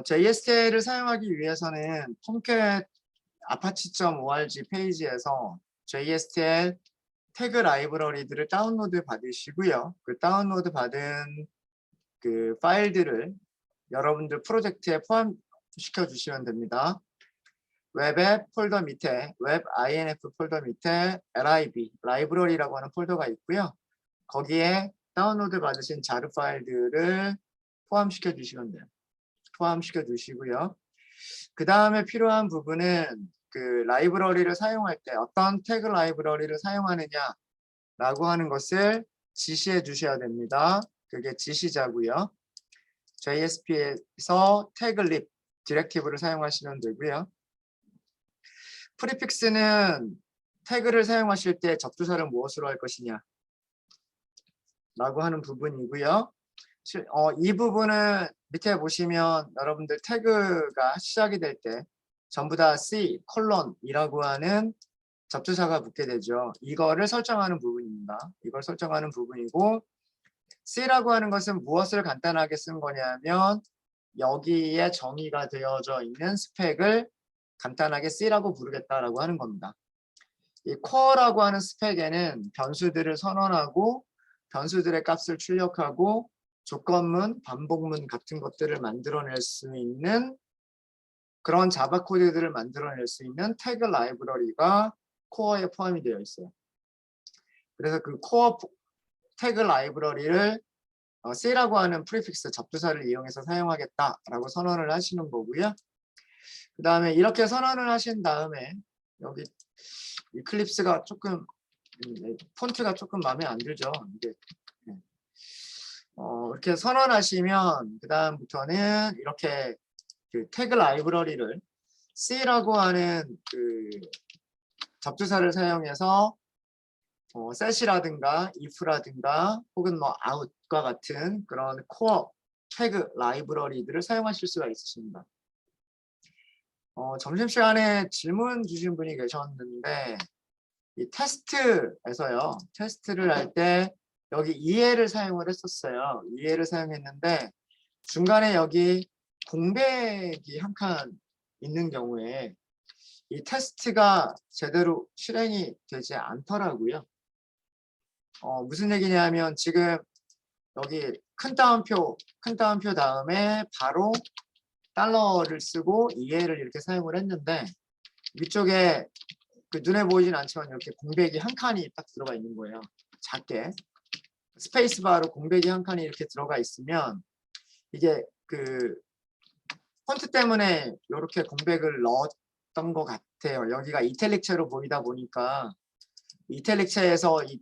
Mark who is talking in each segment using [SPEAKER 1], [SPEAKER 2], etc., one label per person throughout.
[SPEAKER 1] JSTL을 사용하기 위해서는 톰캣 apache.org 페이지에서 JSTL 태그 라이브러리들을 다운로드 받으시고요. 그 다운로드 받은 그 파일들을 여러분들 프로젝트에 포함시켜 주시면 됩니다. 웹앱 폴더 밑에 웹 inf 폴더 밑에 lib 라이브러리라고 하는 폴더가 있고요. 거기에 다운로드 받으신 자르 파일들을 포함시켜 주시면 돼요. 포함시켜 주시고요. 그 다음에 필요한 부분은 그 라이브러리를 사용할 때 어떤 태그 라이브러리를 사용하느냐라고 하는 것을 지시해 주셔야 됩니다. 그게 지시자고요. JSP에서 태그 lib 디렉티브를 사용하시면 되고요. 프리픽스는 태그를 사용하실 때 접두사를 무엇으로 할 것이냐 라고 하는 부분이고요. 이 부분은 밑에 보시면 여러분들 태그가 시작이 될 때 전부 다 C, 콜론이라고 하는 접두사가 붙게 되죠. 이거를 설정하는 부분입니다. 이걸 설정하는 부분이고 C라고 하는 것은 무엇을 간단하게 쓴 거냐면 여기에 정의가 되어져 있는 스펙을 간단하게 C라고 부르겠다라고 하는 겁니다. 이 core라고 하는 스펙에는 변수들을 선언하고 변수들의 값을 출력하고 조건문, 반복문 같은 것들을 만들어낼 수 있는 그런 자바 코드들을 만들어낼 수 있는 태그 라이브러리가 코어에 포함이 되어 있어요. 그래서 그 코어 태그 라이브러리를 C라고 하는 프리픽스 접두사를 이용해서 사용하겠다라고 선언을 하시는 거고요. 그 다음에 이렇게 선언을 하신 다음에 여기 이클립스가 조금 폰트가 조금 마음에 안 들죠. 이게 이렇게 선언하시면 그 다음부터는 이렇게 그 태그 라이브러리를 C라고 하는 그 접두사를 사용해서 set이라든가 if라든가 혹은 뭐 out과 같은 그런 코어 태그 라이브러리들을 사용하실 수가 있으십니다. 점심시간에 질문 주신 분이 계셨는데 이 테스트에서요. 테스트를 할 때 여기 EL을 사용을 했었어요. EL을 사용했는데 중간에 여기 공백이 한 칸 있는 경우에 이 테스트가 제대로 실행이 되지 않더라고요. 무슨 얘기냐면 지금 여기 큰 따옴표 다음에 바로 달러를 쓰고 EL을 이렇게 사용을 했는데 위쪽에 그 눈에 보이진 않지만 이렇게 공백이 한 칸이 딱 들어가 있는 거예요. 작게 스페이스바로 공백이 한 칸이 이렇게 들어가 있으면 이게 그 폰트 때문에 이렇게 공백을 넣었던 것 같아요. 여기가 이탈릭체로 보이다 보니까 이탈릭체에서 이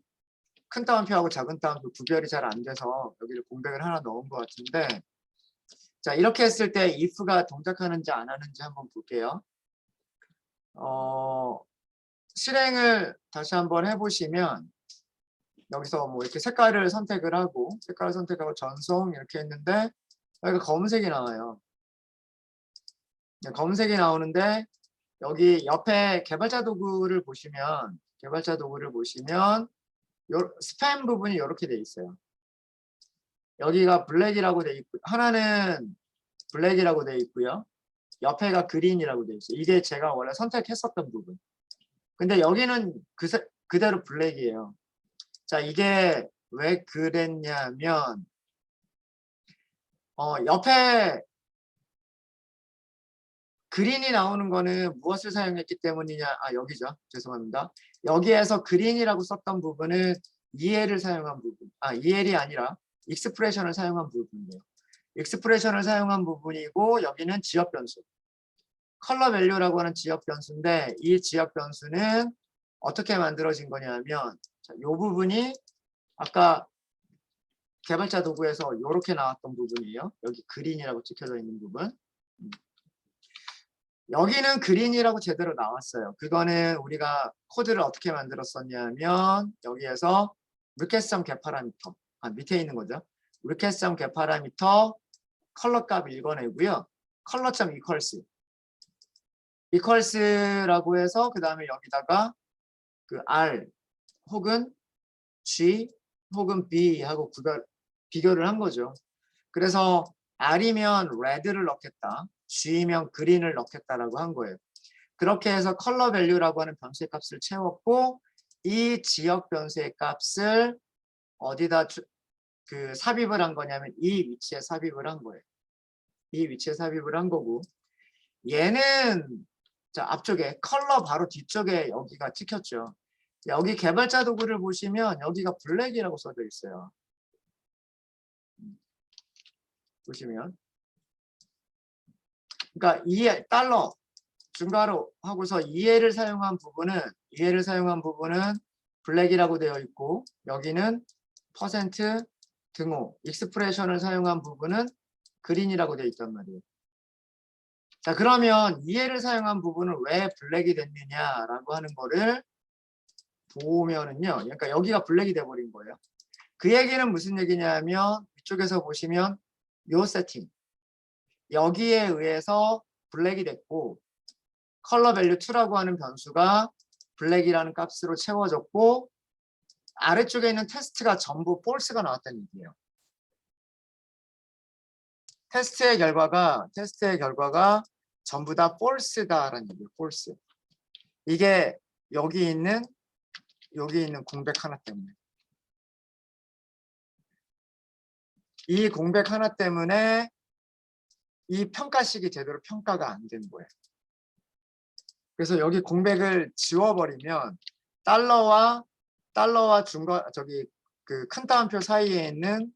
[SPEAKER 1] 큰 따옴표하고 작은 따옴표 구별이 잘 안 돼서 여기를 공백을 하나 넣은 것 같은데 자 이렇게 했을 때 if가 동작하는지 안 하는지 한번 볼게요. 실행을 다시 한번 해보시면 여기서 뭐 이렇게 색깔을 선택을 하고 전송 이렇게 했는데 여기가 검은색이 나와요. 검은색이 나오는데 여기 옆에 개발자 도구를 보시면 요 스팸 부분이 이렇게 돼 있어요. 여기가 블랙이라고 돼 있고 하나는 블랙이라고 돼 있고요. 옆에가 그린이라고 돼 있어요. 이게 제가 원래 선택했었던 부분. 근데 여기는 그대로 블랙이에요. 자, 이게 왜 그랬냐면 옆에 그린이 나오는 거는 무엇을 사용했기 때문이냐? 여기죠. 죄송합니다. 여기에서 그린이라고 썼던 부분은 EL을 사용한 부분. EL이 아니라 익스프레션을 사용한 부분이에요. 익스프레션을 사용한 부분이고 여기는 지역 변수. 컬러 밸류라고 하는 지역 변수인데 이 지역 변수는 어떻게 만들어진 거냐면 자, 이 부분이 아까 개발자 도구에서 이렇게 나왔던 부분이에요. 여기 그린이라고 찍혀져 있는 부분. 여기는 그린이라고 제대로 나왔어요. 그거는 우리가 코드를 어떻게 만들었었냐면 여기에서 request get 파라미터 밑에 있는 거죠. request get 파라미터 컬러 값 읽어내고요. equals라고 해서 그 다음에 여기다가 그 R 혹은 G 혹은 B 하고 비교를 한 거죠. 그래서 R이면 red를 넣겠다. G이면 green을 넣겠다라고 한 거예요. 그렇게 해서 컬러 밸류라고 하는 변수의 값을 채웠고 이 지역 변수의 값을 어디다 삽입을 한 거냐면 이 위치에 삽입을 한 거예요. 이 위치에 삽입을 한 거고 얘는 자 앞쪽에 컬러 바로 뒤쪽에 여기가 찍혔죠. 여기 개발자 도구를 보시면 여기가 블랙이라고 써져 있어요. 보시면 그러니까 $2 중괄호 하고서 2L을 사용한 부분은 블랙이라고 되어 있고 여기는 퍼센트 등호 익스프레션을 사용한 부분은 그린이라고 되어 있단 말이에요. 자 그러면 2L을 사용한 부분은 왜 블랙이 됐느냐라고 하는 거를 보면은요. 그러니까 여기가 블랙이 돼버린 거예요. 그 얘기는 무슨 얘기냐면 이쪽에서 보시면 요 세팅 여기에 의해서 블랙이 됐고 컬러 밸류 2라고 하는 변수가 블랙이라는 값으로 채워졌고 아래쪽에 있는 테스트가 전부 false가 나왔다는 얘기예요. 테스트의 결과가 전부 다 false다라는 얘기예요. false. 이게 여기 있는 공백 하나 때문에. 이 공백 하나 때문에 이 평가식이 제대로 평가가 안 된 거예요. 그래서 여기 공백을 지워버리면 달러와 큰 따옴표 사이에 있는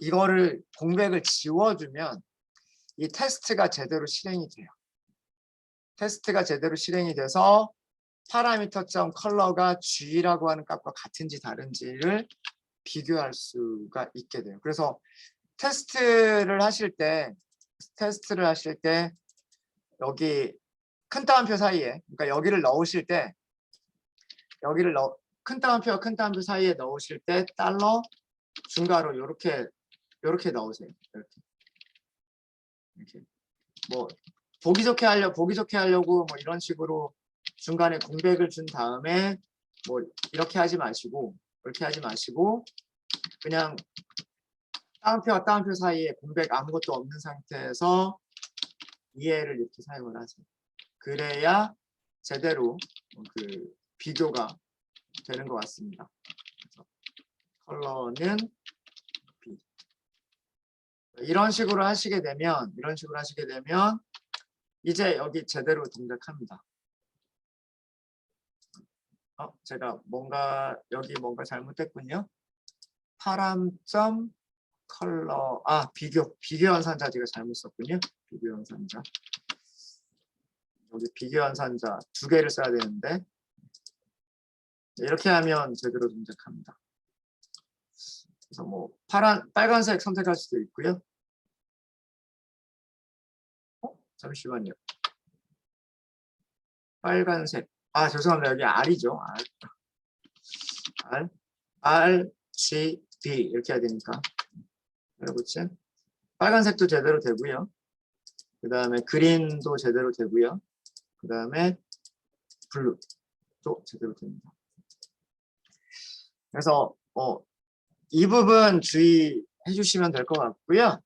[SPEAKER 1] 이거를 공백을 지워주면 이 테스트가 제대로 실행이 돼요. 테스트가 제대로 실행이 돼서 parameter.color가 G라고 하는 값과 같은지 다른지를 비교할 수가 있게 돼요. 그래서 테스트를 하실 때 여기 큰 따옴표 사이에 그러니까 여기를 넣으실 때 큰 따옴표 사이에 넣으실 때 달러 중괄호 이렇게 넣으세요. 이렇게 뭐 보기 좋게 하려고 뭐 이런 식으로 중간에 공백을 준 다음에 뭐 이렇게 하지 마시고 그냥 따옴표와 따옴표 사이에 공백 아무것도 없는 상태에서 이해를 이렇게 사용을 하세요. 그래야 제대로 비교가 되는 것 같습니다. 그래서 컬러는 B. 이런 식으로 하시게 되면 이제 여기 제대로 동작합니다. 제가 여기 뭔가 잘못했군요. 파람점 컬러 비교 연산자 제가 잘못 썼군요. 비교 연산자. 여기 비교 연산자 2개를 써야 되는데 이렇게 하면 제대로 동작합니다. 그래서 뭐 빨간색 선택할 수도 있고요. 잠시만요. 빨간색. 죄송합니다. 여기 R이죠. R, G, B 이렇게 해야 되니까. 그렇지? 빨간색도 제대로 되고요. 그 다음에 그린도 제대로 되고요. 그 다음에 블루도 제대로 됩니다. 그래서 이 부분 주의해 주시면 될 것 같고요.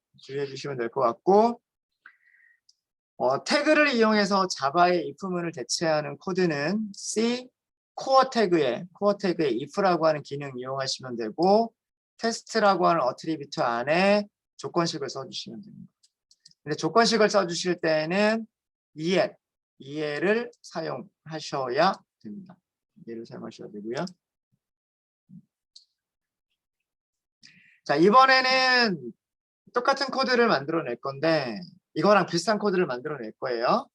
[SPEAKER 1] 태그를 이용해서 자바의 if문을 대체하는 코드는 C 코어 태그에 if라고 하는 기능 이용하시면 되고 테스트라고 하는 어트리뷰트 안에 조건식을 써주시면 됩니다. 근데 조건식을 써주실 때는 EL을 사용하셔야 됩니다. EL을 사용하셔야 되고요. 자, 이번에는 똑같은 코드를 만들어낼 건데 이거랑 비슷한 코드를 만들어낼 거예요.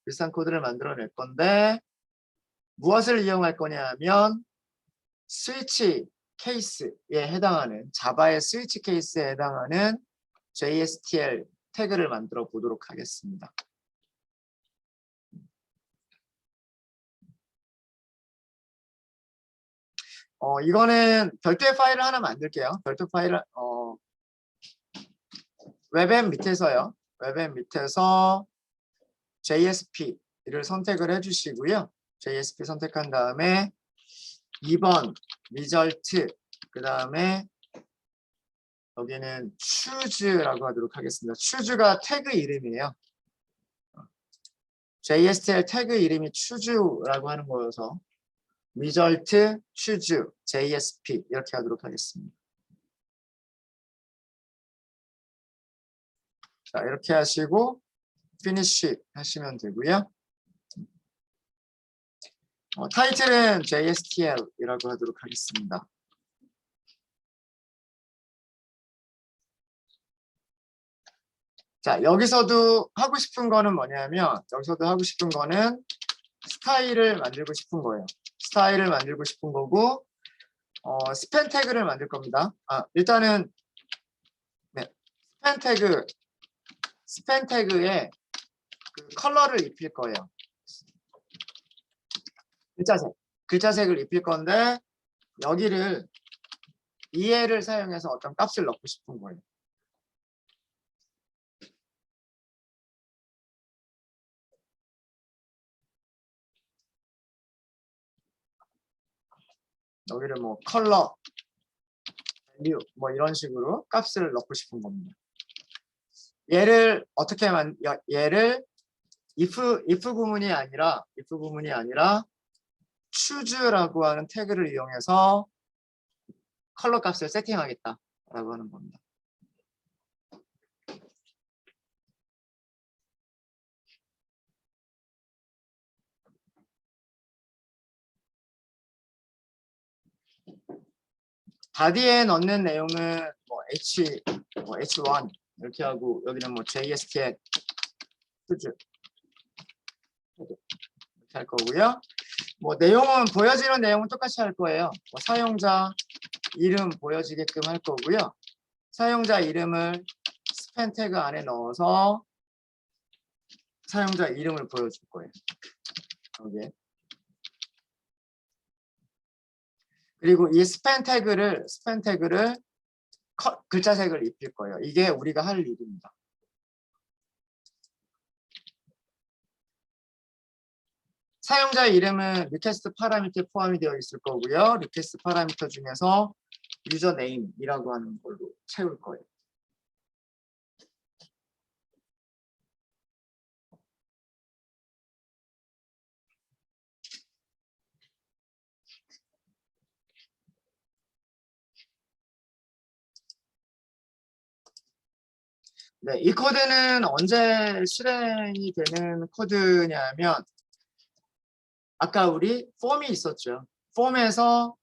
[SPEAKER 1] 무엇을 이용할 거냐면 스위치 케이스에 해당하는 자바의 스위치 케이스에 해당하는 JSTL 태그를 만들어 보도록 하겠습니다. 이거는 별도의 파일을 하나 만들게요. 별도 파일을 웹앱 밑에서요. 웹앱 밑에서 JSP를 선택을 해주시고요. JSP 선택한 다음에 2번 리절트 그 다음에 여기는 choose라고 하도록 하겠습니다. choose가 태그 이름이에요. JSTL 태그 이름이 choose라고 하는 거여서 result choose JSP 이렇게 하도록 하겠습니다. 자, 이렇게 하시고 finish 하시면 되고요. 타이틀은 JSTL이라고 하도록 하겠습니다. 자, 여기서도 하고 싶은 거는 뭐냐면 스타일을 만들고 싶은 거예요. 스타일을 만들고 싶은 거고 스팬 태그를 만들 겁니다. 일단은 네, 스팬 태그에 그 컬러를 입힐 거예요. 글자색을 입힐 건데 여기를 EL을 사용해서 어떤 값을 넣고 싶은 거예요. 여기를 뭐 컬러, 밸류 뭐 이런 식으로 값을 넣고 싶은 겁니다. 얘를 어떻게 얘를 if 구문이 아니라 choose라고 하는 태그를 이용해서 컬러 값을 세팅하겠다라고 하는 겁니다. 바디에 넣는 내용은 뭐 H1 이렇게 하고 여기는 뭐 JSTL choose 이렇게 할 거고요. 뭐 내용은 보여지는 내용은 똑같이 할 거예요. 뭐 사용자 이름 보여지게끔 할 거고요. 사용자 이름을 스팬 태그 안에 넣어서 사용자 이름을 보여줄 거예요. 여기에. 그리고 이 스팬 태그를 글자색을 입힐 거예요. 이게 우리가 할 일입니다. 사용자 이름은 리퀘스트 파라미터에 포함이 되어 있을 거고요. 리퀘스트 파라미터 중에서 유저 네임이라고 하는 걸로 채울 거예요. 네, 이 코드는 언제 실행이 되는 코드냐면 아까 우리 폼이 있었죠. 폼에서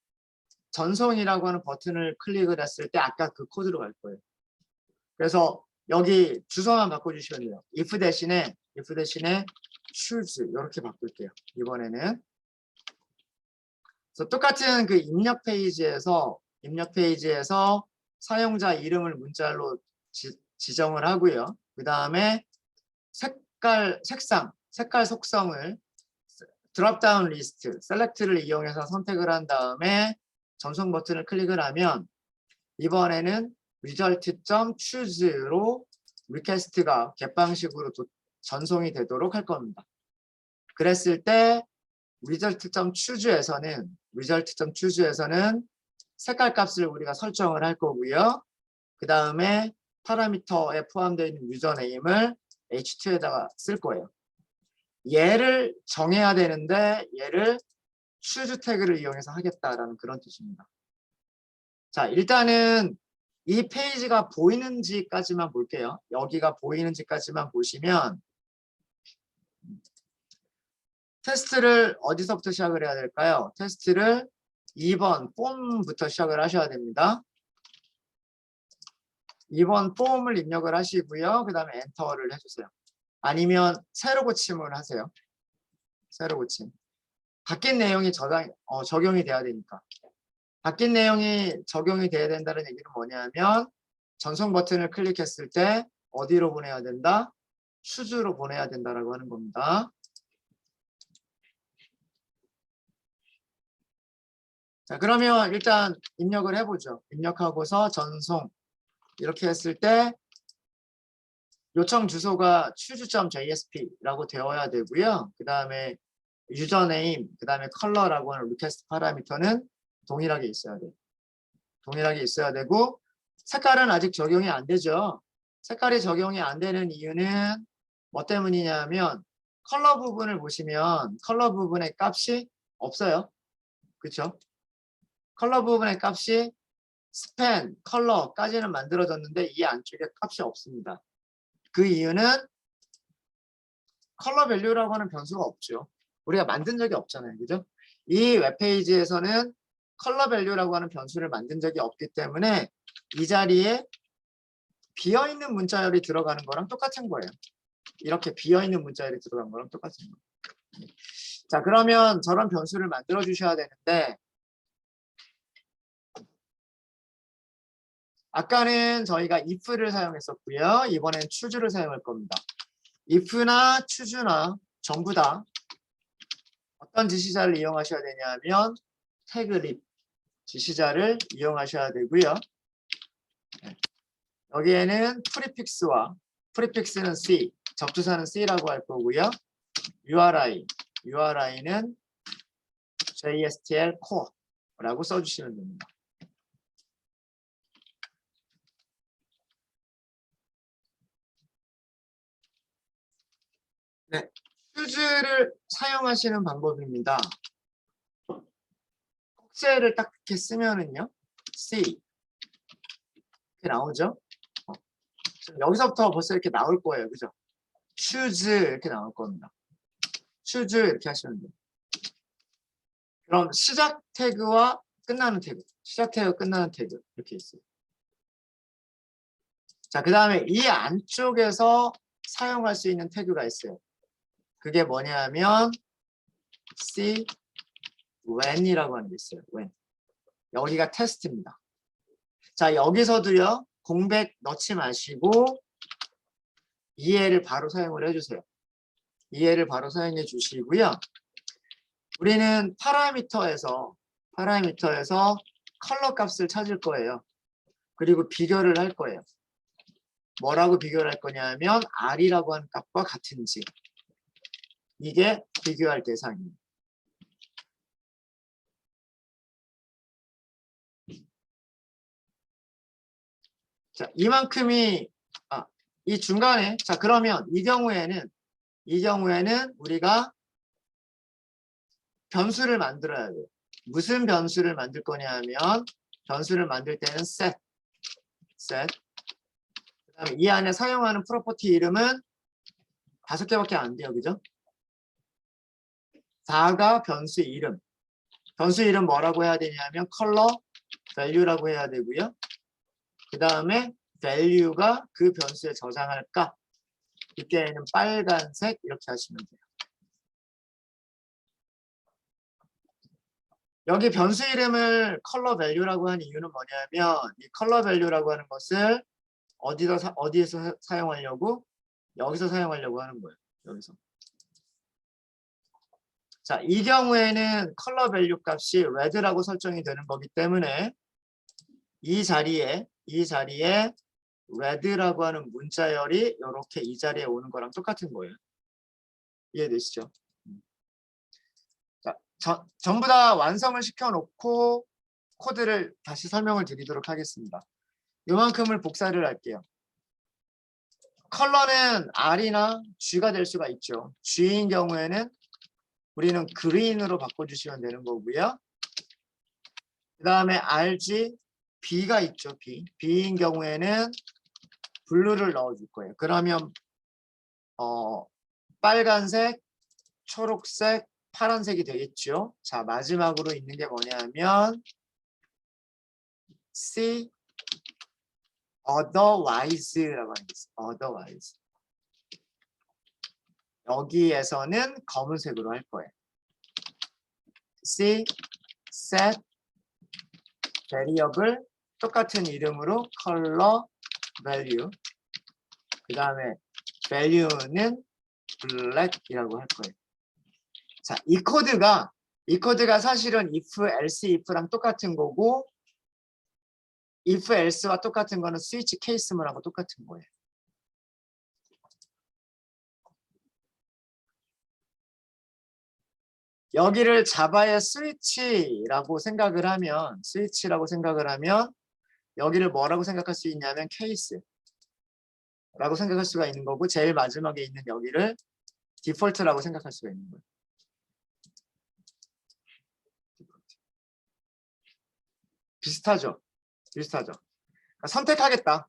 [SPEAKER 1] 전송이라고 하는 버튼을 클릭을 했을 때 아까 그 코드로 갈 거예요. 그래서 여기 주소만 바꿔주시면 돼요. if 대신에 choose 이렇게 바꿀게요. 이번에는. 그래서 똑같은 그 입력 페이지에서 사용자 이름을 문자로 지정을 하고요. 그 다음에 색깔 속성을 드롭다운 리스트, 셀렉트를 이용해서 선택을 한 다음에 전송 버튼을 클릭을 하면 이번에는 result.choose로 리퀘스트가 겟방식으로 전송이 되도록 할 겁니다. 그랬을 때 result.choose에서는 색깔 값을 우리가 설정을 할 거고요. 그 다음에 파라미터에 포함되어 있는 유저네임을 h2에다가 쓸 거예요. 얘를 정해야 되는데 얘를 choose 태그를 이용해서 하겠다라는 그런 뜻입니다. 자, 일단은 이 페이지가 보이는지까지만 볼게요. 여기가 보이는지까지만 보시면 테스트를 어디서부터 시작을 해야 될까요? 테스트를 2번 폼부터 시작을 하셔야 됩니다. 2번 폼을 입력을 하시고요. 그 다음에 엔터를 해주세요. 아니면 새로 고침을 하세요. 새로 고침. 바뀐 내용이 적용이 돼야 되니까. 바뀐 내용이 적용이 돼야 된다는 얘기는 뭐냐면 전송 버튼을 클릭했을 때 어디로 보내야 된다? choose로 보내야 된다라고 하는 겁니다. 자, 그러면 일단 입력을 해보죠. 입력하고서 전송 이렇게 했을 때 요청 주소가 choose.jsp라고 되어야 되고요. 그 다음에 유저네임, 그 다음에 컬러라고 하는 리퀘스트 파라미터는 동일하게 있어야 돼요. 동일하게 있어야 되고 색깔은 아직 적용이 안 되죠. 색깔이 적용이 안 되는 이유는 뭐 때문이냐면 컬러 부분을 보시면 컬러 부분의 값이 없어요. 그렇죠? 컬러 부분의 값이 스팬, 컬러까지는 만들어졌는데 이 안쪽에 값이 없습니다. 그 이유는 컬러 밸류라고 하는 변수가 없죠. 우리가 만든 적이 없잖아요. 그죠? 이 웹페이지에서는 컬러 밸류라고 하는 변수를 만든 적이 없기 때문에 이 자리에 비어있는 문자열이 들어가는 거랑 똑같은 거예요. 이렇게 비어있는 문자열이 들어간 거랑 똑같은 거예요. 자, 그러면 저런 변수를 만들어 주셔야 되는데 아까는 저희가 if를 사용했었고요. 이번엔 choose를 사용할 겁니다. if나 choose나 전부 다 어떤 지시자를 이용하셔야 되냐면 태그립 지시자를 이용하셔야 되고요. 여기에는 프리픽스는 C, 접두사는 C라고 할 거고요. URI는 JSTL Core라고 써주시면 됩니다. 네, choose를 사용하시는 방법입니다. 꼭지를 딱 이렇게 쓰면은요, C 이렇게 나오죠. 여기서부터 벌써 이렇게 나올 거예요, 그죠? choose 이렇게 나올 겁니다. choose 이렇게 하시면 돼요. 그럼 시작 태그와 끝나는 태그, 시작 태그, 끝나는 태그 이렇게 있어요. 자, 그 다음에 이 안쪽에서 사용할 수 있는 태그가 있어요. 그게 뭐냐면 C when이라고 하는 게 있어요. when. 여기가 테스트입니다. 자, 여기서도요. 공백 넣지 마시고 이해를 바로 사용을 해주세요. 이해를 바로 사용해 주시고요. 우리는 파라미터에서 컬러 값을 찾을 거예요. 그리고 비교를 할 거예요. 뭐라고 비교를 할 거냐면 R이라고 하는 값과 같은지. 이게 비교할 대상입니다. 자, 이만큼이 이 중간에 자 그러면 이 경우에는 우리가 변수를 만들어야 돼요. 무슨 변수를 만들 거냐면 변수를 만들 때는 set. 그다음에 이 안에 사용하는 프로퍼티 이름은 5개밖에 안 돼요. 그죠? 4가 변수 이름. 변수 이름 뭐라고 해야 되냐면 컬러 value라고 해야 되고요. 그 다음에 value가 그 변수에 저장할 값. 이때에는 빨간색 이렇게 하시면 돼요. 여기 변수 이름을 컬러 value라고 하는 이유는 뭐냐면 이 컬러 value라고 하는 것을 어디에서 사용하려고? 여기서 사용하려고 하는 거예요. 여기서. 자, 이 경우에는 컬러 밸류 값이 red라고 설정이 되는 거기 때문에 이 자리에 red라고 하는 문자열이 이렇게 이 자리에 오는 거랑 똑같은 거예요. 이해되시죠? 자, 전부 다 완성을 시켜놓고 코드를 다시 설명을 드리도록 하겠습니다. 요만큼을 복사를 할게요. 컬러는 R이나 G가 될 수가 있죠. G인 경우에는 우리는 그린으로 바꿔주시면 되는 거고요. 그 다음에 RG, B가 있죠. B인 경우에는 블루를 넣어줄 거예요. 그러면 빨간색, 초록색, 파란색이 되겠죠. 자, 마지막으로 있는 게 뭐냐면 C, otherwise라고 하는 게 있어요. otherwise. 여기에서는 검은색으로 할 거예요. C, set, variable, 똑같은 이름으로 color, value. 그 다음에 value는 black이라고 할 거예요. 자, 이 코드가 사실은 if, else, if랑 똑같은 거고 if, else와 똑같은 거는 switch case문하고 똑같은 거예요. 여기를 자바의 스위치라고 생각을 하면 여기를 뭐라고 생각할 수 있냐면 케이스라고 생각할 수가 있는 거고 제일 마지막에 있는 여기를 디폴트라고 생각할 수가 있는 거예요. 비슷하죠? 비슷하죠? 그러니까 선택하겠다.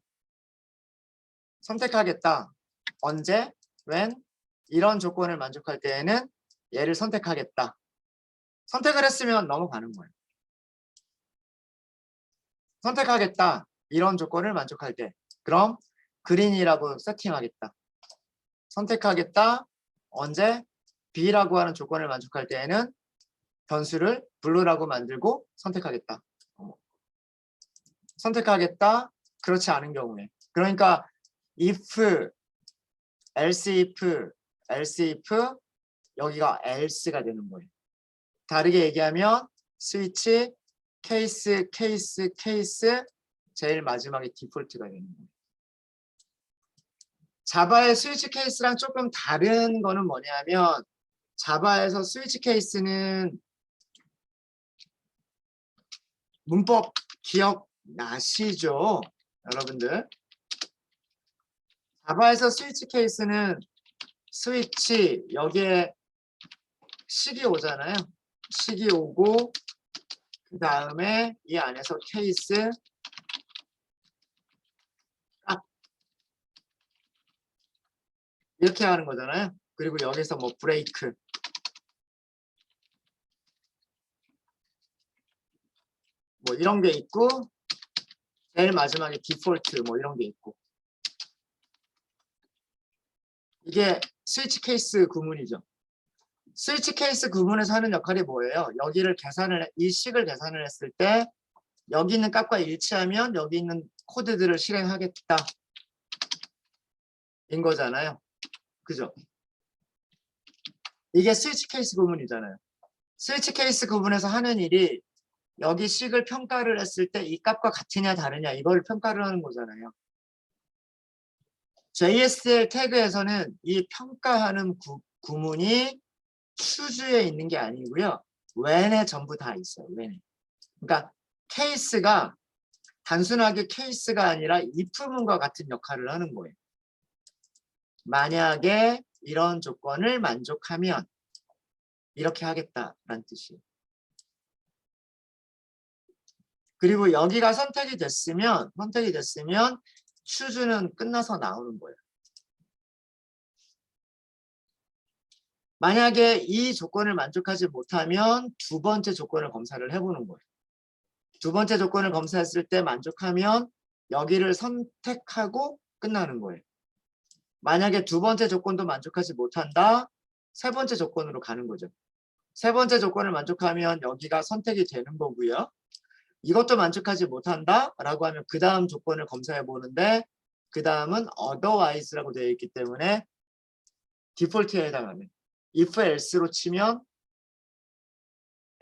[SPEAKER 1] 언제? when? 이런 조건을 만족할 때에는 얘를 선택하겠다. 선택을 했으면 넘어가는 거예요. 선택하겠다. 이런 조건을 만족할 때. 그럼 그린이라고 세팅하겠다. 선택하겠다. 언제? B라고 하는 조건을 만족할 때에는 변수를 블루라고 만들고 선택하겠다. 선택하겠다. 그렇지 않은 경우에. 그러니까 if, else if 여기가 else가 되는 거예요. 다르게 얘기하면 스위치 케이스 제일 마지막에 디폴트가 되는 거예요. 자바의 스위치 케이스랑 조금 다른 거는 뭐냐면 자바에서 스위치 케이스는 문법 기억나시죠? 여러분들. 자바에서 스위치 케이스는 스위치 여기에 식이 오잖아요. 식이 오고 그 다음에 이 안에서 케이스 이렇게 하는 거잖아요. 그리고 여기서 뭐 브레이크 뭐 이런 게 있고 제일 마지막에 디폴트 뭐 이런 게 있고 이게 스위치 케이스 구문이죠. 스위치 케이스 구문에서 하는 역할이 뭐예요? 여기를 이 식을 계산을 했을 때 여기 있는 값과 일치하면 여기 있는 코드들을 실행하겠다 인 거잖아요. 그죠? 이게 스위치 케이스 구문이잖아요. 스위치 케이스 구문에서 하는 일이 여기 식을 평가를 했을 때 이 값과 같으냐 다르냐 이걸 평가를 하는 거잖아요. JSL 태그에서는 이 평가하는 구문이 추주에 있는 게 아니고요. when에 전부 다 있어요. when에. 그러니까 케이스가 단순하게 케이스가 아니라 if문과 같은 역할을 하는 거예요. 만약에 이런 조건을 만족하면 이렇게 하겠다라는 뜻이에요. 그리고 여기가 선택이 됐으면 추주는 끝나서 나오는 거예요. 만약에 이 조건을 만족하지 못하면 두 번째 조건을 검사를 해보는 거예요. 두 번째 조건을 검사했을 때 만족하면 여기를 선택하고 끝나는 거예요. 만약에 두 번째 조건도 만족하지 못한다, 세 번째 조건으로 가는 거죠. 세 번째 조건을 만족하면 여기가 선택이 되는 거고요. 이것도 만족하지 못한다 라고 하면 그 다음 조건을 검사해 보는데 그 다음은 otherwise라고 되어 있기 때문에 디폴트에 해당하는 if else로 치면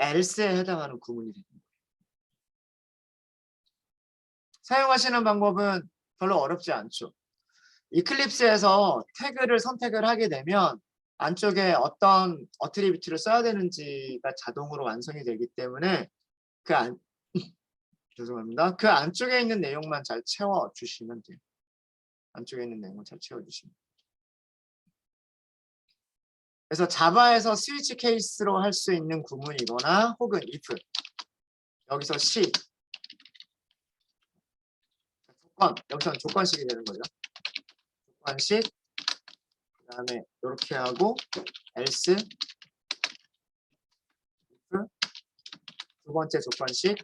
[SPEAKER 1] else에 해당하는 구문이 됩니다. 사용하시는 방법은 별로 어렵지 않죠. 이클립스에서 태그를 선택을 하게 되면 안쪽에 어떤 어트리뷰트를 써야 되는지가 자동으로 완성이 되기 때문에 죄송합니다. 그 안쪽에 있는 내용만 잘 채워주시면 돼요. 안쪽에 있는 내용을 잘 채워주시면. 그래서 자바에서 스위치 케이스로 할 수 있는 구문이거나 혹은 if 여기서 시 조건 여기서는 조건식이 되는 거죠. 조건식 그 다음에 이렇게 하고 else if 두 번째 조건식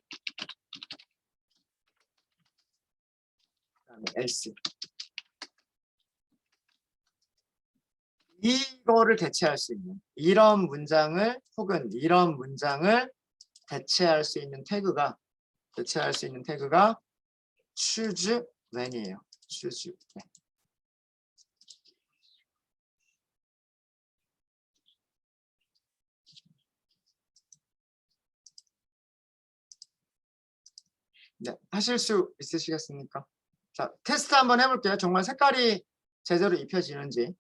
[SPEAKER 1] 그 다음에 else 이거를 대체할 수 있는 이런 문장을 혹은 이런 문장을 대체할 수 있는 태그가 choose when이에요. choose when. 네, 하실 수 있으시겠습니까? 자, 테스트 한번 해볼게요. 정말 색깔이 제대로 입혀지는지.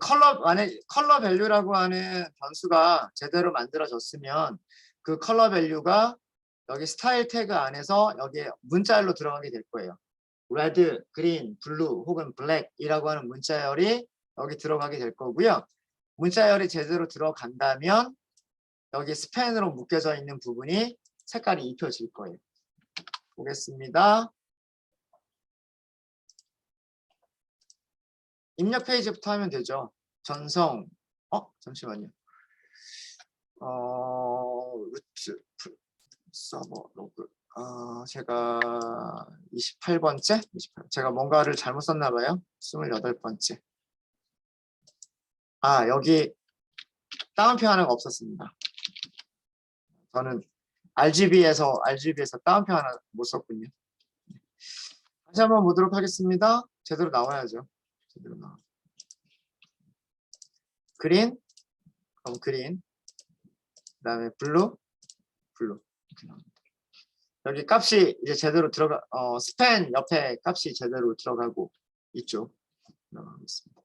[SPEAKER 1] 컬러 밸류라고 하는 변수가 제대로 만들어졌으면 그 컬러 밸류가 여기 스타일 태그 안에서 여기에 문자열로 들어가게 될 거예요. 레드, 그린, 블루 혹은 블랙이라고 하는 문자열이 여기 들어가게 될 거고요. 문자열이 제대로 들어간다면 여기 스펜으로 묶여져 있는 부분이 색깔이 입혀질 거예요. 보겠습니다. 입력 페이지부터 하면 되죠. 전성, 잠시만요. 루트, 서버, 로그. 제가 28번째? 제가 뭔가를 잘못 썼나 봐요. 28번째. 여기 따옴표 하나가 없었습니다. 저는 RGB에서 따옴표 하나 못 썼군요. 다시 한번 보도록 하겠습니다. 제대로 나와야죠. 제대로 나와. 그린, 그럼 그린. 그다음에 블루. 이렇게 나옵니다. 여기 값이 이제 제대로 스팬 옆에 값이 제대로 들어가고 있죠. 들어가겠습니다.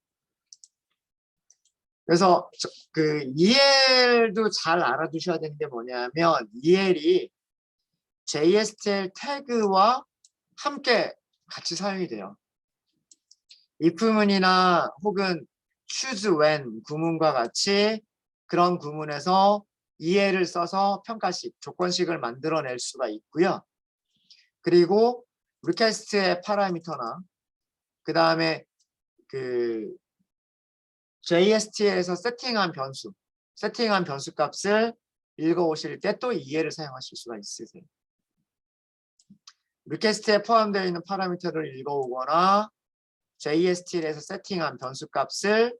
[SPEAKER 1] 그래서 그 EL도 잘 알아두셔야 되는 게 뭐냐면 EL이 JSTL 태그와 함께 같이 사용이 돼요. if문이나 혹은 choose when 구문과 같이 그런 구문에서 EL을 써서 평가식, 조건식을 만들어낼 수가 있고요. 그리고 request의 파라미터나 그 다음에 그 JSTL에서 세팅한 변수 값을 읽어오실 때 또 EL을 사용하실 수가 있으세요. 리퀘스트에 포함되어 있는 파라미터를 읽어오거나 JSTL에서 세팅한 변수 값을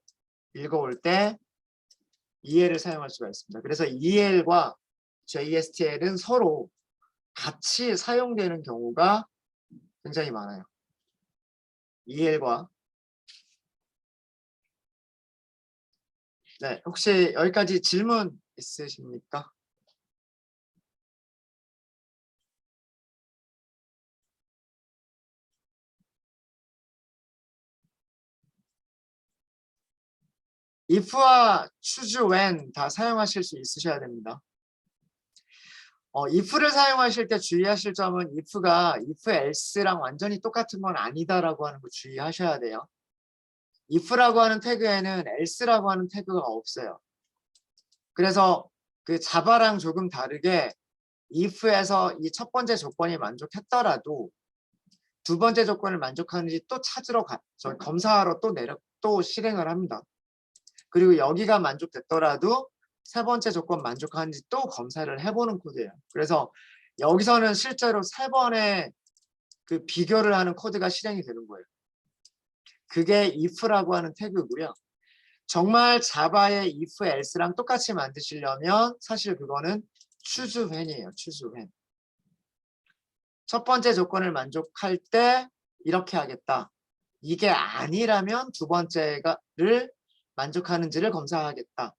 [SPEAKER 1] 읽어올 때 EL을 사용할 수가 있습니다. 그래서 EL과 JSTL은 서로 같이 사용되는 경우가 굉장히 많아요. EL과 네, 혹시 여기까지 질문 있으십니까? if와 choose when 다 사용하실 수 있으셔야 됩니다. if를 사용하실 때 주의하실 점은 if가 if else랑 완전히 똑같은 건 아니다라고 하는 거 주의하셔야 돼요. if라고 하는 태그에는 else라고 하는 태그가 없어요. 그래서 그 자바랑 조금 다르게 if에서 이 첫 번째 조건이 만족했더라도 두 번째 조건을 만족하는지 또 찾으러 검사하러 또 실행을 합니다. 그리고 여기가 만족됐더라도 세 번째 조건 만족하는지 또 검사를 해보는 코드예요. 그래서 여기서는 실제로 세 번의 그 비교를 하는 코드가 실행이 되는 거예요. 그게 if라고 하는 태그고요. 정말 자바의 if, else랑 똑같이 만드시려면 사실 그거는 choose when이에요. choose when. 첫 번째 조건을 만족할 때 이렇게 하겠다. 이게 아니라면 두 번째를 만족하는지를 검사하겠다.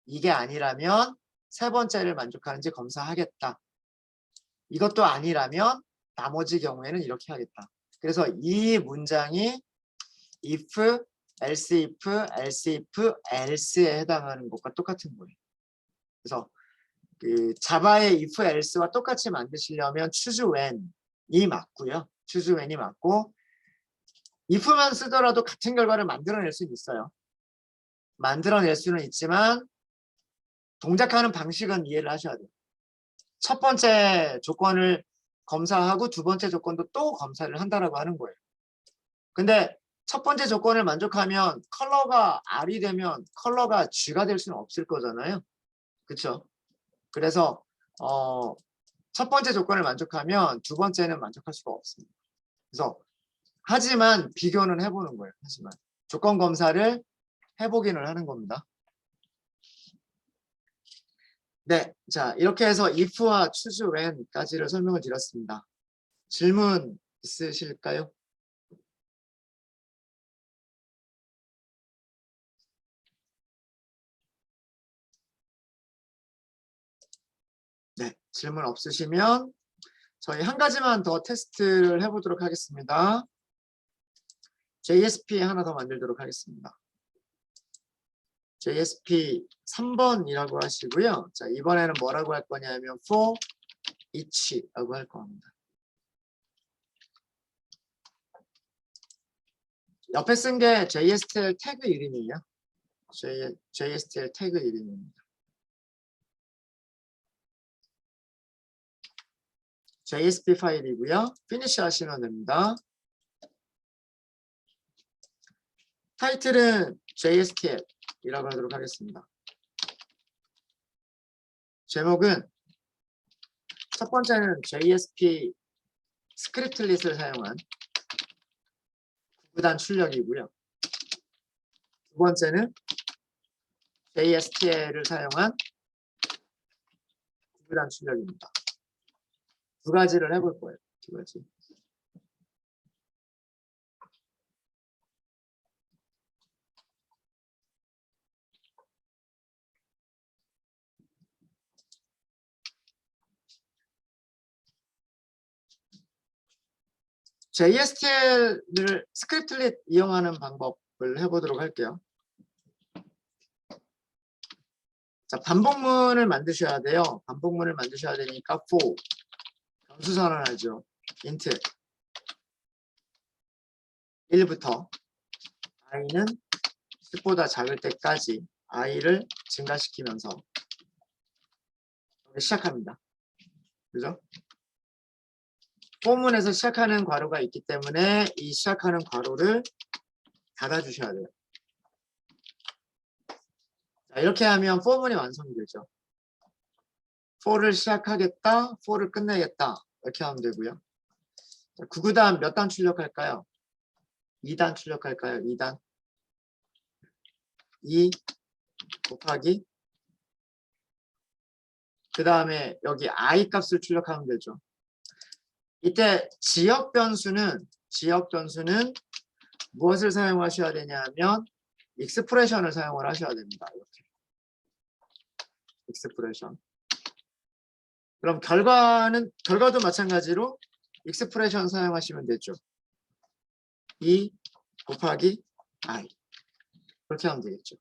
[SPEAKER 1] 이게 아니라면 세 번째를 만족하는지 검사하겠다. 이것도 아니라면 나머지 경우에는 이렇게 하겠다. 그래서 이 문장이 if, else if, else if, else에 해당하는 것과 똑같은 거예요. 그래서 그 자바의 if, else와 똑같이 만드시려면 choose when이 맞고요. choose when이 맞고 if만 쓰더라도 같은 결과를 만들어낼 수는 있어요. 만들어낼 수는 있지만 동작하는 방식은 이해를 하셔야 돼요. 첫 번째 조건을 검사하고 두 번째 조건도 또 검사를 한다라고 하는 거예요. 근데 첫 번째 조건을 만족하면 컬러가 R이 되면 컬러가 G가 될 수는 없을 거잖아요. 그렇죠? 그래서 첫 번째 조건을 만족하면 두 번째는 만족할 수가 없습니다. 그래서 하지만 비교는 해보는 거예요. 하지만 조건 검사를 해보기는 하는 겁니다. 네, 자 이렇게 해서 if와 choose when까지를 설명을 드렸습니다. 질문 있으실까요? 네, 질문 없으시면 저희 한 가지만 더 테스트를 해보도록 하겠습니다. JSP 하나 더 만들도록 하겠습니다. JSP 3번이라고 하시고요. 자, 이번에는 뭐라고 할 거냐면 for each라고 할 겁니다. 옆에 쓴 게 JSTL 태그 이름이에요. JSTL 태그 이름입니다. JSP 파일이고요. 피니시 하시면 됩니다. 타이틀은 JSTL이라고 하도록 하겠습니다. 제목은 첫 번째는 JSP 스크립트릿을 사용한 구구단 출력이고요. 두 번째는 JSTL을 사용한 구구단 출력입니다. 두 가지를 해볼 거예요. 두 가지. JSTL을 스크립트릿 이용하는 방법을 해보도록 할게요. 자, 반복문을 만드셔야 돼요. 반복문을 만드셔야 되니까 for 변수 선언하죠. int 1부터 i는 10보다 작을 때까지 i를 증가시키면서 시작합니다. 그죠? 포문에서 시작하는 괄호가 있기 때문에 이 시작하는 괄호를 닫아주셔야 돼요. 자, 이렇게 하면 포문이 완성이 되죠. for를 시작하겠다, for를 끝내겠다 이렇게 하면 되고요. 자, 구구단 몇 단 출력할까요? 2단 출력할까요? 2단 2 곱하기 그 다음에 여기 i 값을 출력하면 되죠. 이때 지역 변수는 무엇을 사용하셔야 되냐면 익스프레션을 사용을 하셔야 됩니다. 이렇게 익스프레션. 그럼 결과도 마찬가지로 익스프레션 사용하시면 되죠. 2 곱하기 i 그렇게 하면 되겠죠.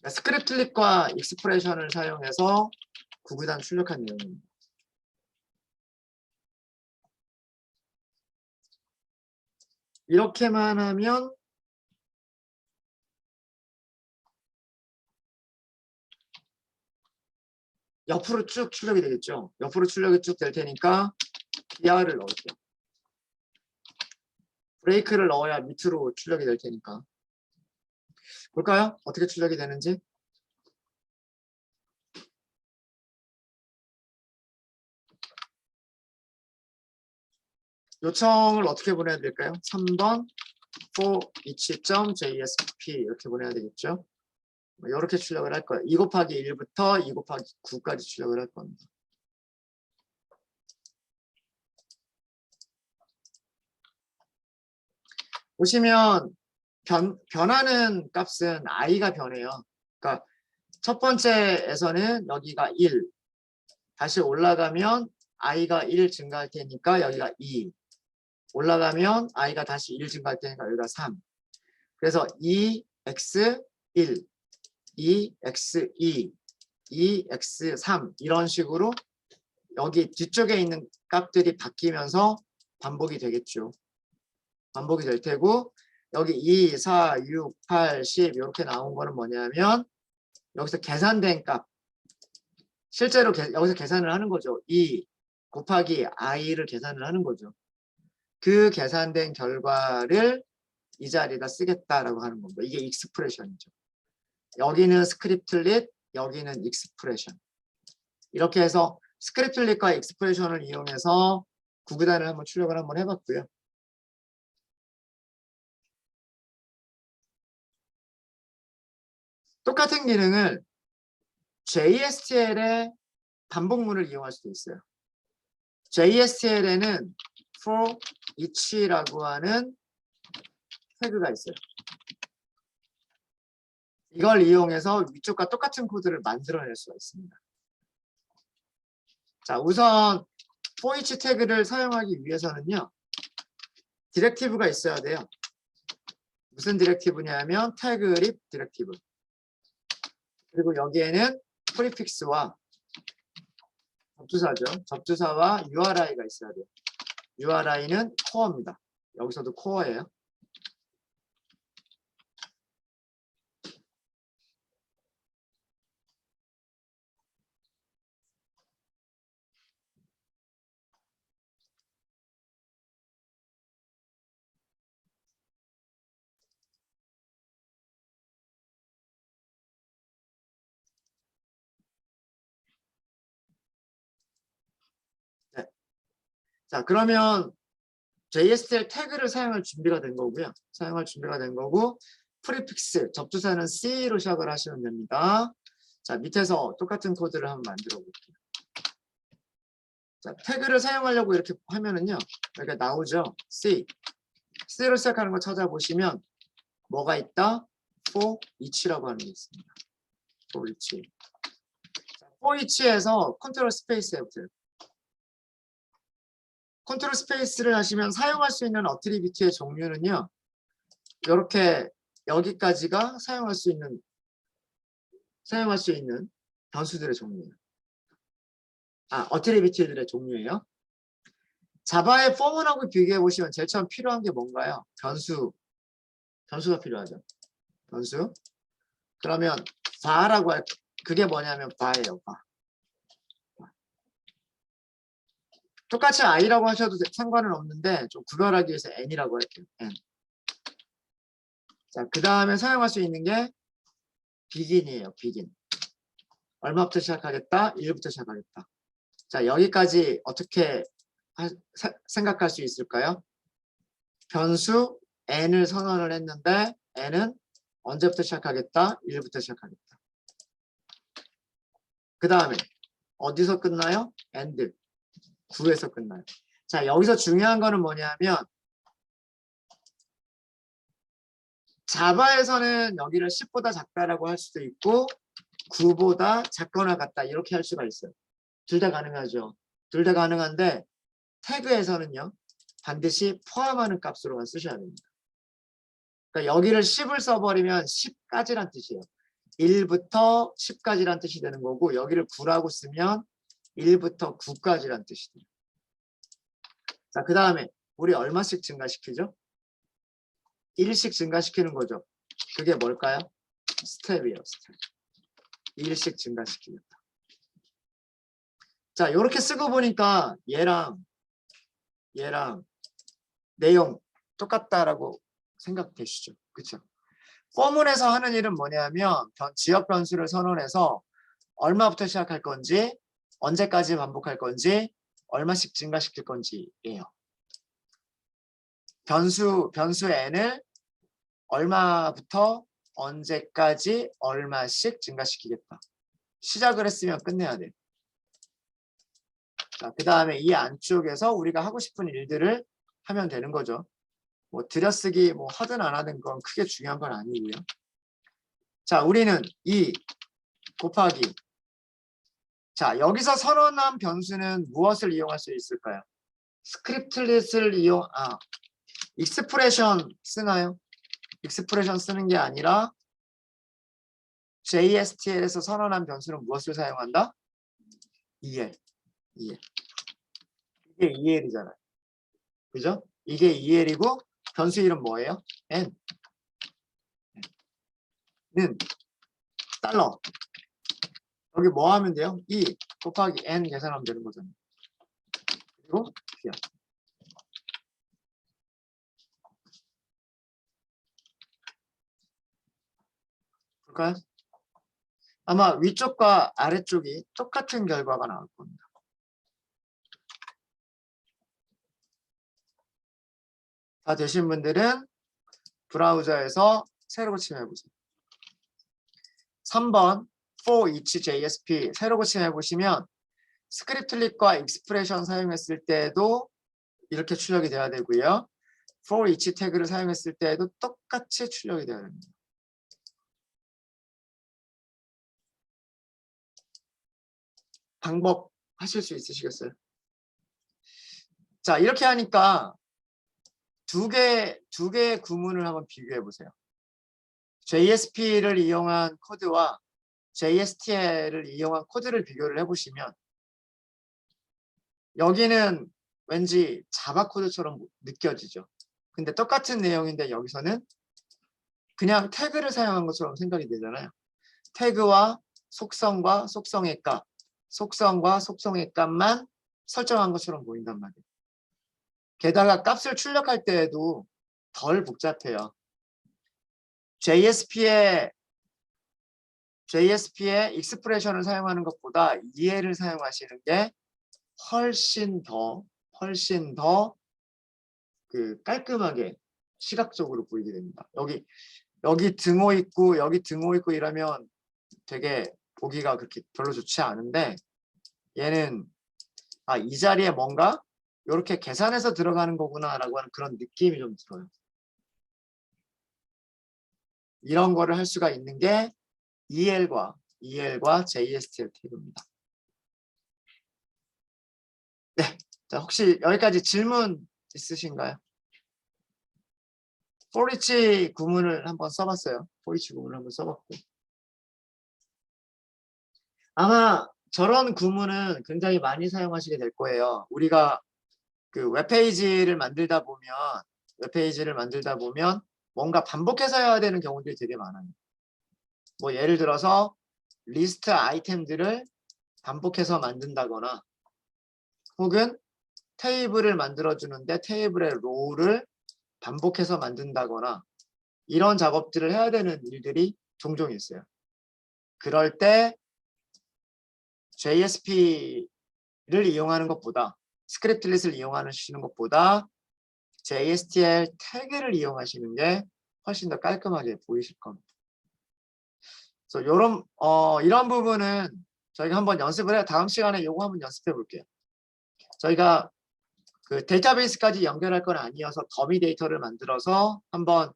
[SPEAKER 1] 스크립트릿과 익스프레션을 사용해서 구구단 출력한 내용입니다. 이렇게만 하면 옆으로 쭉 출력이 되겠죠. 옆으로 출력이 쭉 될 테니까 BR을 넣을게요. 브레이크를 넣어야 밑으로 출력이 될 테니까. 볼까요? 어떻게 출력이 되는지. 요청을 어떻게 보내야 될까요? 3번 for each.jsp 이렇게 보내야 되겠죠. 이렇게 출력을 할 거예요. 2 곱하기 1부터 2 곱하기 9까지 출력을 할 겁니다. 보시면 변하는 값은 i가 변해요. 그러니까 첫 번째에서는 여기가 1 다시 올라가면 i가 1 증가할 테니까 여기가 2 올라가면 i가 다시 1 증가할 테니까 여기가 3 그래서 2x1 2x2 2x3 이런 식으로 여기 뒤쪽에 있는 값들이 바뀌면서 반복이 되겠죠. 반복이 될 테고 여기 2, 4, 6, 8, 10 이렇게 나온 거는 뭐냐면 여기서 계산된 값 실제로 여기서 계산을 하는 거죠. 2 곱하기 i를 계산을 하는 거죠. 그 계산된 결과를 이 자리에다 쓰겠다라고 하는 겁니다. 이게 익스프레션이죠. 여기는 스크립트릿, 여기는 익스프레션. 이렇게 해서 스크립트릿과 익스프레션을 이용해서 구구단을 한번 출력을 한번 해봤고요. 똑같은 기능을 JSTL의 반복문을 이용할 수도 있어요. JSTL에는 for each라고 하는 태그가 있어요. 이걸 이용해서 위쪽과 똑같은 코드를 만들어낼 수가 있습니다. 자, 우선 for each 태그를 사용하기 위해서는요. 디렉티브가 있어야 돼요. 무슨 디렉티브냐면 태그립 디렉티브. 그리고 여기에는 프리픽스와 접두사죠. 접두사와 URI가 있어야 돼요. URI는 코어입니다. 여기서도 코어예요. 네. 자, 그러면 JSTL 태그를 사용할 준비가 된 거고요. 사용할 준비가 된 거고, 프리픽스, 접두사는 C로 시작을 하시면 됩니다. 자, 밑에서 똑같은 코드를 한번 만들어 볼게요. 자, 태그를 사용하려고 이렇게 하면은요, 이렇게 나오죠. C. C로 시작하는 거 찾아보시면 뭐가 있다? for each라고 하는 게 있습니다. for each. for each에서 컨트롤 스페이스 해보세요. 컨트롤 스페이스를 하시면 사용할 수 있는 어트리뷰트의 종류는요. 이렇게 여기까지가 사용할 수 있는 변수들의 종류예요. 어트리뷰트들의 종류예요. 자바의 포문하고 비교해 보시면 제일 처음 필요한 게 뭔가요? 변수가 필요하죠. 변수. 그러면 var라고 할 그게 뭐냐면 var예요. var. 똑같이 i라고 하셔도 상관은 없는데 좀 구별하기 위해서 n이라고 할게요. n. 자, 그 다음에 사용할 수 있는 게 begin이에요. begin. 얼마부터 시작하겠다? 1부터 시작하겠다. 자, 여기까지 어떻게 생각할 수 있을까요? 변수 n을 선언을 했는데 n은 언제부터 시작하겠다? 1부터 시작하겠다. 그 다음에 어디서 끝나요? end. 9에서 끝나요. 자, 여기서 중요한 거는 뭐냐면 자바에서는 여기를 10보다 작다라고 할 수도 있고 9보다 작거나 같다 이렇게 할 수가 있어요. 둘 다 가능하죠. 둘 다 가능한데 태그에서는요. 반드시 포함하는 값으로만 쓰셔야 됩니다. 그러니까 여기를 10을 써버리면 10까지란 뜻이에요. 1부터 10까지란 뜻이 되는 거고 여기를 9라고 쓰면 1부터 9까지란 뜻이 돼요. 자, 그 다음에 우리 얼마씩 증가시키죠? 1씩 증가시키는 거죠. 그게 뭘까요? 스텝이에요. 스텝. 1씩 증가시키겠다. 자, 이렇게 쓰고 보니까 얘랑 내용 똑같다라고 생각되시죠? 그렇죠? 포문에서 하는 일은 뭐냐면 지역 변수를 선언해서 얼마부터 시작할 건지 언제까지 반복할 건지 얼마씩 증가시킬 건지예요. 변수 n을 얼마부터 언제까지 얼마씩 증가시키겠다. 시작을 했으면 끝내야 돼. 자, 그 다음에 이 안쪽에서 우리가 하고 싶은 일들을 하면 되는 거죠. 뭐 들여쓰기 뭐 하든 안 하든 건 크게 중요한 건 아니고요. 자, 우리는 2 곱하기. 자, 여기서 선언한 변수는 무엇을 이용할 수 있을까요? 스크립트릿을 익스프레션 쓰나요? 익스프레션 쓰는 게 아니라 JSTL에서 선언한 변수는 무엇을 사용한다? EL. 이게 EL이잖아요. 그죠? 이게 EL이고 변수 이름 뭐예요? N. 는 달러. 여기 뭐 하면 돼요? 2 곱하기 N 계산하면 되는 거잖아요. 그리고 PR. 볼까요? 아마 위쪽과 아래쪽이 똑같은 결과가 나올 겁니다. 다 되신 분들은 브라우저에서 새로 고침해 보세요. 3번 for each JSP 새로 고침해 보시면 스크립트릿과 익스프레션 사용했을 때도 이렇게 출력이 돼야 되고요. for each 태그를 사용했을 때도 똑같이 출력이 돼야 됩니다. 방법 하실 수 있으시겠어요? 자, 이렇게 하니까 두 개의 구문을 한번 비교해 보세요. JSP를 이용한 코드와 JSTL을 이용한 코드를 비교를 해보시면 여기는 왠지 자바 코드처럼 느껴지죠. 근데 똑같은 내용인데 여기서는 그냥 태그를 사용한 것처럼 생각이 되잖아요. 태그와 속성과 속성의 값, 속성과 속성의 값만 설정한 것처럼 보인단 말이에요. 게다가 값을 출력할 때에도 덜 복잡해요. JSP의 익스프레션을 사용하는 것보다 EL을 사용하시는 게 훨씬 더 그 깔끔하게 시각적으로 보이게 됩니다. 여기 등호 있고 여기 등호 있고 이러면 되게 보기가 그렇게 별로 좋지 않은데 얘는 이 자리에 뭔가 이렇게 계산해서 들어가는 거구나라고 하는 그런 느낌이 좀 들어요. 이런 거를 할 수가 있는 게 EL과 JSTL 태그입니다. 네, 자 혹시 여기까지 질문 있으신가요? for each 구문을 한번 써봤어요. for each 구문을 한번 써봤고 아마 저런 구문은 굉장히 많이 사용하시게 될 거예요. 우리가 그 웹페이지를 만들다 보면 뭔가 반복해서 해야 되는 경우들이 되게 많아요. 뭐 예를 들어서 리스트 아이템들을 반복해서 만든다거나 혹은 테이블을 만들어주는데 테이블의 로우를 반복해서 만든다거나 이런 작업들을 해야 되는 일들이 종종 있어요. 그럴 때 JSP를 이용하는 것보다 스크립트릿을 이용하시는 것보다 JSTL 태그를 이용하시는 게 훨씬 더 깔끔하게 보이실 겁니다. 그래서 이런 부분은 저희가 한번 연습을 해요. 다음 시간에 이거 한번 연습해 볼게요. 저희가 그 데이터베이스까지 연결할 건 아니어서 더미 데이터를 만들어서 한번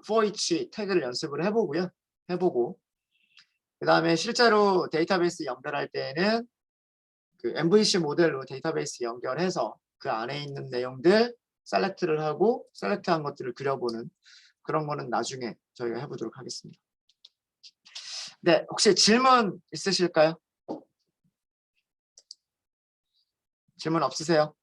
[SPEAKER 1] for each 태그를 연습을 해보고 그 다음에 실제로 데이터베이스 연결할 때에는 그 MVC 모델로 데이터베이스 연결해서 그 안에 있는 내용들 셀렉트를 하고 셀렉트한 것들을 그려보는 그런 거는 나중에 저희가 해보도록 하겠습니다. 네, 혹시 질문 있으실까요? 질문 없으세요?